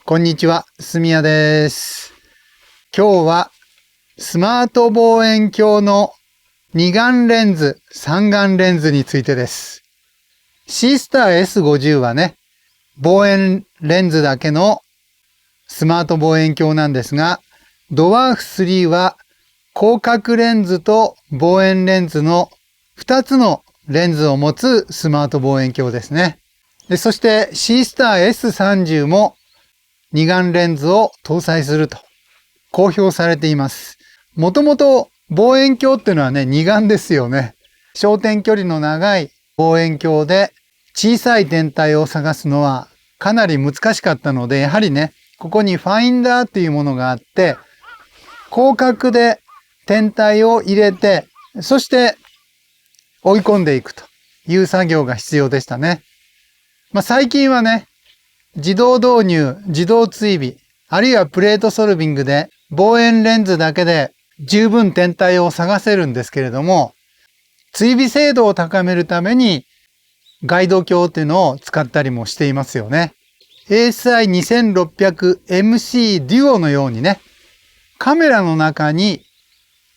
こんにちは、すみやです。今日はスマート望遠鏡の二眼レンズ、三眼レンズについてです。シースター S50 はね、望遠レンズだけのスマート望遠鏡なんですが、ドワーフ3は広角レンズと望遠レンズの2つのレンズを持つスマート望遠鏡ですね。そしてシースター S30 も二眼レンズを搭載すると公表されています。もともと望遠鏡っていうのはね、二眼ですよね。焦点距離の長い望遠鏡で小さい天体を探すのはかなり難しかったので、やはりね、ここにファインダーっていうものがあって、広角で天体を入れて、そして追い込んでいくという作業が必要でしたね。最近はね、自動導入、自動追尾、あるいはプレートソルビングで望遠レンズだけで十分天体を探せるんですけれども、追尾精度を高めるためにガイド鏡っていうのを使ったりもしていますよね。ASI2600MC デュオのようにね、カメラの中に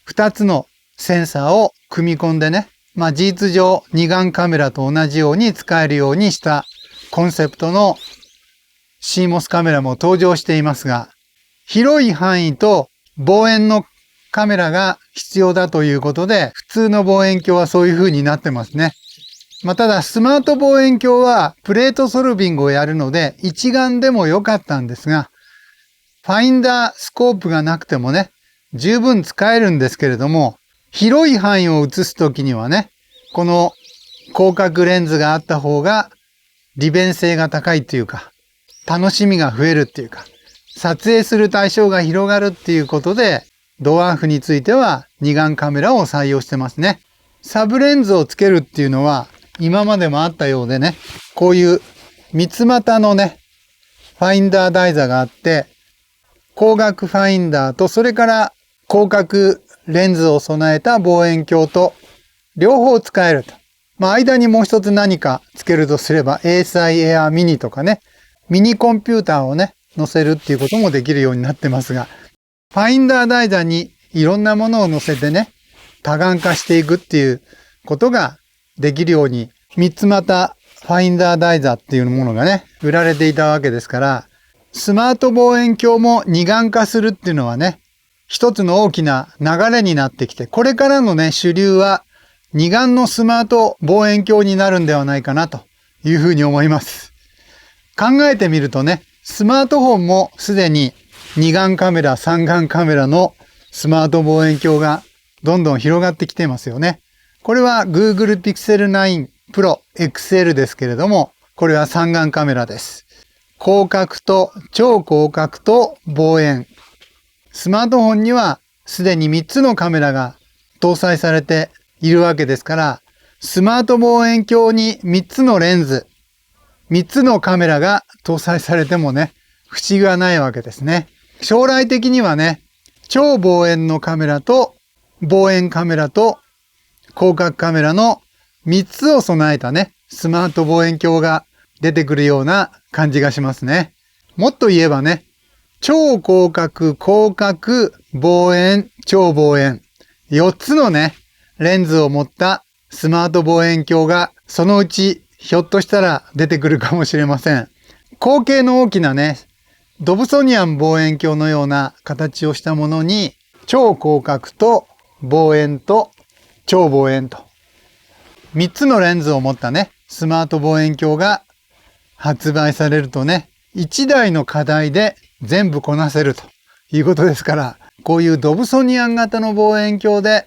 2つのセンサーを組み込んでね、事実上二眼カメラと同じように使えるようにしたコンセプトのCMOS カメラも登場していますが、広い範囲と望遠のカメラが必要だということで、普通の望遠鏡はそういう風になってますね。ただスマート望遠鏡はプレートソルビングをやるので一眼でも良かったんですが、ファインダースコープがなくてもね、十分使えるんですけれども、広い範囲を映すときにはね、この広角レンズがあった方が利便性が高いというか、楽しみが増えるっていうか、撮影する対象が広がるっていうことで、ドワーフについては二眼カメラを採用してますね。サブレンズをつけるっていうのは今までもあったようでね、こういう三つ股のね、ファインダー台座があって、光学ファインダーとそれから広角レンズを備えた望遠鏡と両方使えると。間にもう一つ何かつけるとすれば ASI Air Mini とかね、ミニコンピューターをね、載せるっていうこともできるようになってますが、ファインダー台座にいろんなものを載せてね、多眼化していくっていうことができるように、三つ股ファインダー台座っていうものがね、売られていたわけですから、スマート望遠鏡も二眼化するっていうのはね、一つの大きな流れになってきて、これからのね、主流は二眼のスマート望遠鏡になるんではないかなというふうに思います。考えてみるとね、スマートフォンもすでに二眼カメラ、三眼カメラのスマート望遠鏡がどんどん広がってきてますよね。これは Google Pixel 9 Pro XL ですけれども、これは三眼カメラです。広角と超広角と望遠。スマートフォンにはすでに3つのカメラが搭載されているわけですから、スマート望遠鏡に3つのレンズ、3つのカメラが搭載されてもね、不思議はないわけですね。将来的にはね、超望遠のカメラと望遠カメラと広角カメラの3つを備えたね、スマート望遠鏡が出てくるような感じがしますね。もっと言えばね、超広角、広角、望遠、超望遠、4つのね、レンズを持ったスマート望遠鏡がそのうちひょっとしたら出てくるかもしれません。口径の大きなね、ドブソニアン望遠鏡のような形をしたものに、超広角と望遠と超望遠と、3つのレンズを持ったね、スマート望遠鏡が発売されるとね、1台の課題で全部こなせるということですから、こういうドブソニアン型の望遠鏡で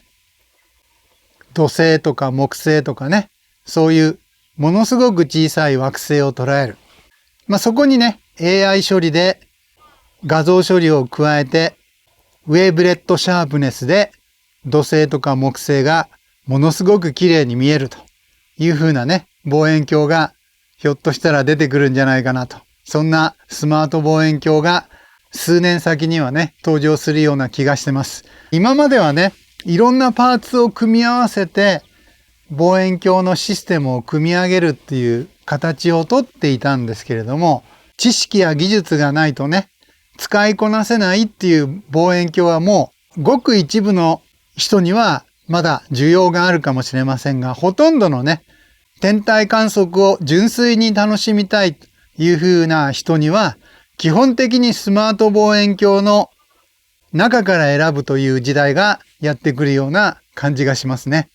土星とか木星とかね、そういうものすごく小さい惑星を捉える。そこにね、AI 処理で画像処理を加えて、ウェーブレッドシャープネスで土星とか木星がものすごく綺麗に見えるという風なね、望遠鏡がひょっとしたら出てくるんじゃないかなと。そんなスマート望遠鏡が数年先にはね、登場するような気がしてます。今まではね、いろんなパーツを組み合わせて望遠鏡のシステムを組み上げるっていう形をとっていたんですけれども、知識や技術がないとね、使いこなせないっていう望遠鏡はもうごく一部の人にはまだ需要があるかもしれませんが、ほとんどのね、天体観測を純粋に楽しみたいというふうな人には、基本的にスマート望遠鏡の中から選ぶという時代がやってくるような感じがしますね。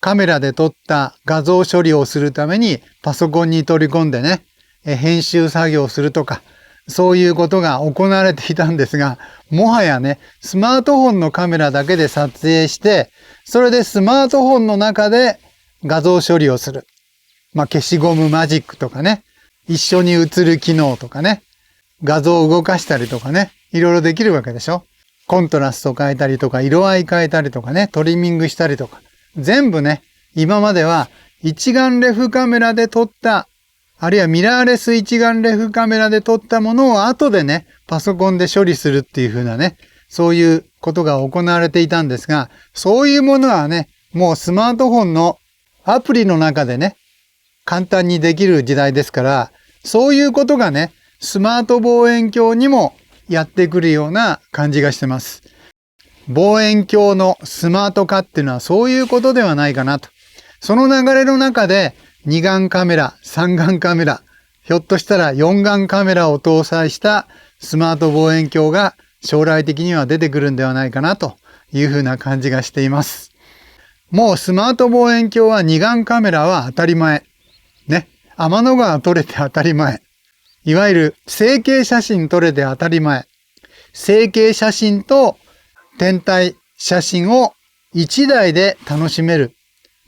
カメラで撮った画像処理をするためにパソコンに取り込んでね、編集作業をするとか、そういうことが行われていたんですが、もはやね、スマートフォンのカメラだけで撮影して、それでスマートフォンの中で画像処理をする。消しゴムマジックとかね、一緒に映る機能とかね、画像を動かしたりとかね、いろいろできるわけでしょ。コントラスト変えたりとか、色合い変えたりとかね、トリミングしたりとか。全部ね、今までは一眼レフカメラで撮った、あるいはミラーレス一眼レフカメラで撮ったものを後でね、パソコンで処理するっていう風なね、そういうことが行われていたんですが、そういうものはね、もうスマートフォンのアプリの中でね、簡単にできる時代ですから、そういうことがね、スマート望遠鏡にもやってくるような感じがしてます。望遠鏡のスマート化っていうのはそういうことではないかなと。その流れの中で二眼カメラ、三眼カメラ、ひょっとしたら四眼カメラを搭載したスマート望遠鏡が将来的には出てくるんではないかなというふうな感じがしています。もうスマート望遠鏡は二眼カメラは当たり前。ね。天の川撮れて当たり前。いわゆる成形写真撮れて当たり前。成形写真と天体写真を一台で楽しめる。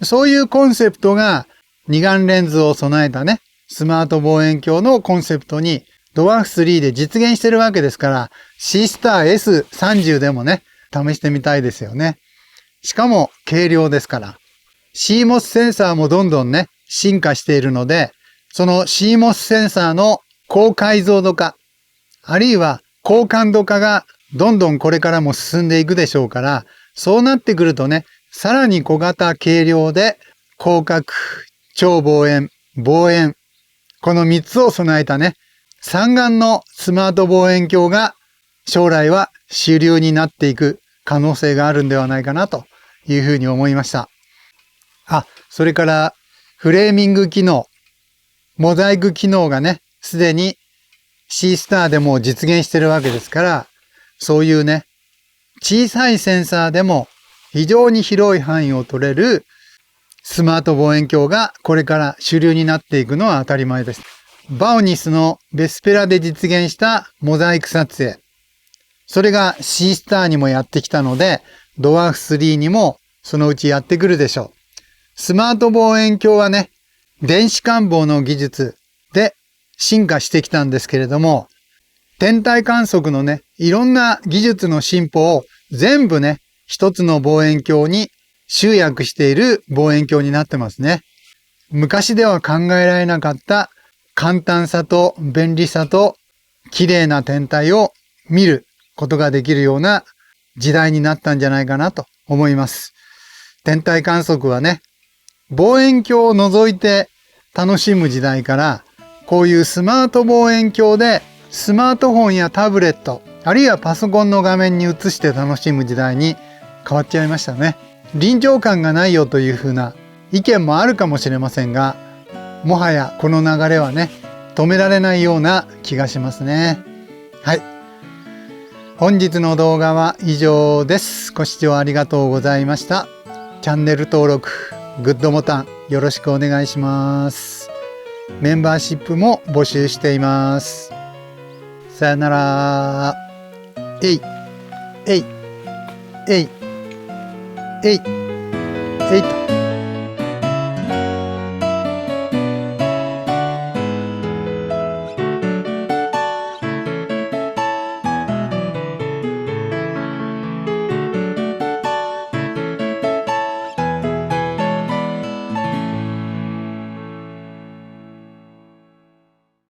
そういうコンセプトが二眼レンズを備えたね、スマート望遠鏡のコンセプトにドワーフ3で実現してるわけですから、C スター S30 でもね、試してみたいですよね。しかも軽量ですから。CMOS センサーもどんどんね、進化しているので、その CMOS センサーの高解像度化、あるいは高感度化がどんどんこれからも進んでいくでしょうから、そうなってくるとね、さらに小型軽量で広角、超望遠、望遠、この3つを備えたね、三眼のスマート望遠鏡が将来は主流になっていく可能性があるんではないかなというふうに思いました。それからフレーミング機能、モザイク機能がね、すでに C スターでも実現してるわけですから、そういうね、小さいセンサーでも非常に広い範囲を取れるスマート望遠鏡がこれから主流になっていくのは当たり前です。バオニスのベスペラで実現したモザイク撮影。それが C スターにもやってきたので、ドワーフ3にもそのうちやってくるでしょう。スマート望遠鏡はね、電子感光の技術で進化してきたんですけれども、天体観測のね、いろんな技術の進歩を全部ね、一つの望遠鏡に集約している望遠鏡になってますね。昔では考えられなかった簡単さと便利さと綺麗な天体を見ることができるような時代になったんじゃないかなと思います。天体観測はね、望遠鏡を除いて楽しむ時代から、こういうスマート望遠鏡でスマートフォンやタブレット、あるいはパソコンの画面に映して楽しむ時代に変わっちゃいましたね。臨場感がないよというふうな意見もあるかもしれませんが、もはやこの流れはね、止められないような気がしますね。はい。本日の動画は以上です。ご視聴ありがとうございました。チャンネル登録、グッドボタンよろしくお願いします。メンバーシップも募集しています。さよなら。えい、えい、えい、えい、えいと。